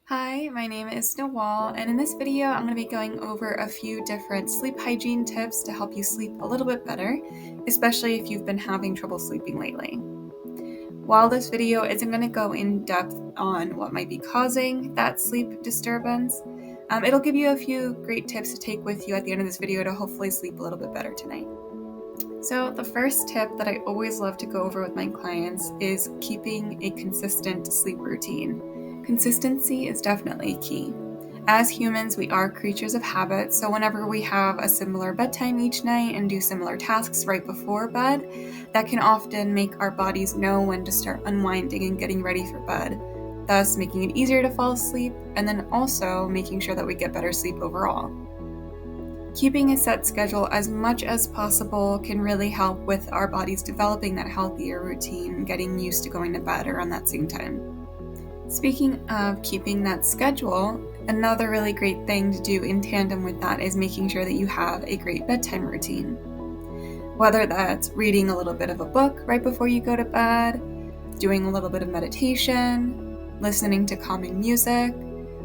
Hi, my name is Nawaal, and in this video, I'm going to be going over a few different sleep hygiene tips to help you sleep a little bit better, especially if you've been having trouble sleeping lately. While this video isn't going to go in depth on what might be causing that sleep disturbance, it'll give you a few great tips to take with you at the end of this video to hopefully sleep a little bit better tonight. So the first tip that I always love to go over with my clients is keeping a consistent sleep routine. Consistency is definitely key. As humans, we are creatures of habit, so whenever we have a similar bedtime each night and do similar tasks right before bed, that can often make our bodies know when to start unwinding and getting ready for bed, thus making it easier to fall asleep and then also making sure that we get better sleep overall. Keeping a set schedule as much as possible can really help with our bodies developing that healthier routine, getting used to going to bed around that same time. Speaking of keeping that schedule, another really great thing to do in tandem with that is making sure that you have a great bedtime routine. Whether that's reading a little bit of a book right before you go to bed, doing a little bit of meditation, listening to calming music,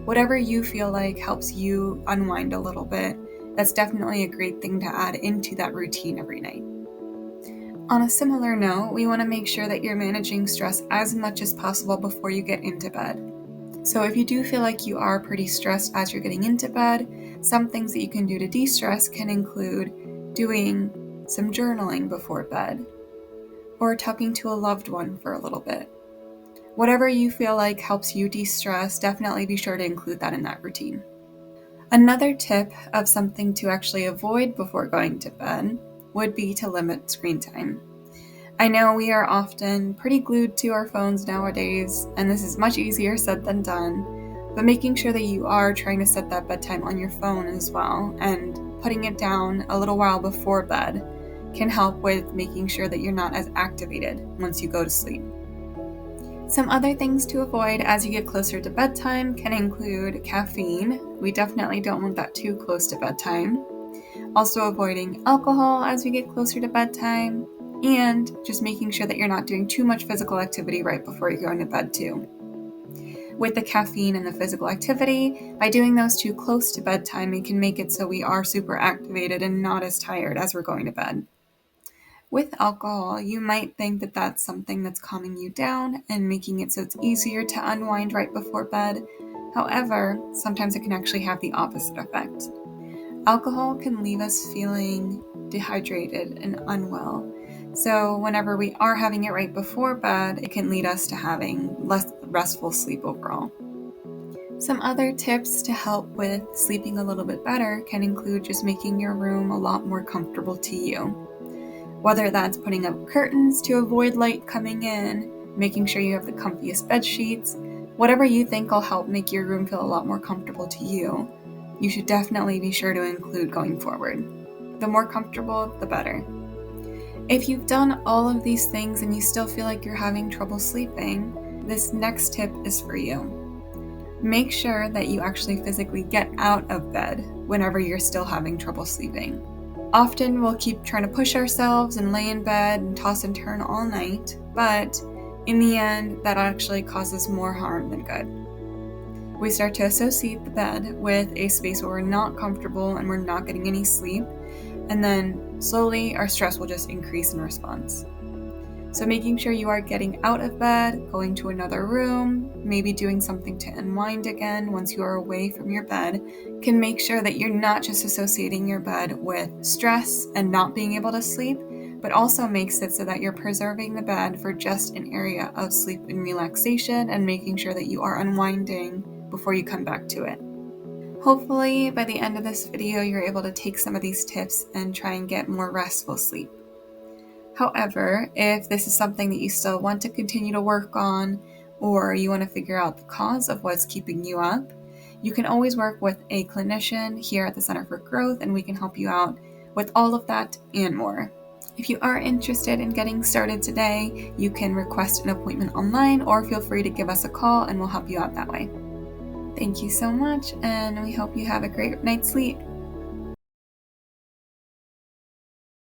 whatever you feel like helps you unwind a little bit, that's definitely a great thing to add into that routine every night. On a similar note, we want to make sure that you're managing stress as much as possible before you get into bed. So if you do feel like you are pretty stressed as you're getting into bed, some things that you can do to de-stress can include doing some journaling before bed, or talking to a loved one for a little bit. Whatever you feel like helps you de-stress, definitely be sure to include that in that routine. Another tip of something to actually avoid before going to bed would be to limit screen time. I know we are often pretty glued to our phones nowadays, and this is much easier said than done, but making sure that you are trying to set that bedtime on your phone as well, and putting it down a little while before bed can help with making sure that you're not as activated once you go to sleep. Some other things to avoid as you get closer to bedtime can include caffeine. We definitely don't want that too close to bedtime. Also avoiding alcohol as we get closer to bedtime, and just making sure that you're not doing too much physical activity right before you're going to bed too. With the caffeine and the physical activity, by doing those too close to bedtime, it can make it so we are super activated and not as tired as we're going to bed. With alcohol, you might think that that's something that's calming you down and making it so it's easier to unwind right before bed. However, sometimes it can actually have the opposite effect. Alcohol can leave us feeling dehydrated and unwell. So whenever we are having it right before bed, it can lead us to having less restful sleep overall. Some other tips to help with sleeping a little bit better can include just making your room a lot more comfortable to you. Whether that's putting up curtains to avoid light coming in, making sure you have the comfiest bed sheets, whatever you think will help make your room feel a lot more comfortable to you, you should definitely be sure to include going forward. The more comfortable, the better. If you've done all of these things and you still feel like you're having trouble sleeping, this next tip is for you. Make sure that you actually physically get out of bed whenever you're still having trouble sleeping. Often we'll keep trying to push ourselves and lay in bed and toss and turn all night, but in the end, that actually causes more harm than good. We start to associate the bed with a space where we're not comfortable and we're not getting any sleep, and then slowly our stress will just increase in response. So making sure you are getting out of bed, going to another room, maybe doing something to unwind again once you are away from your bed, can make sure that you're not just associating your bed with stress and not being able to sleep, but also makes it so that you're preserving the bed for just an area of sleep and relaxation and making sure that you are unwinding before you come back to it. Hopefully, by the end of this video, you're able to take some of these tips and try and get more restful sleep. However, if this is something that you still want to continue to work on, or you want to figure out the cause of what's keeping you up, you can always work with a clinician here at the Center for Growth, and we can help you out with all of that and more. If you are interested in getting started today, you can request an appointment online or feel free to give us a call and we'll help you out that way. Thank you so much, and we hope you have a great night's sleep.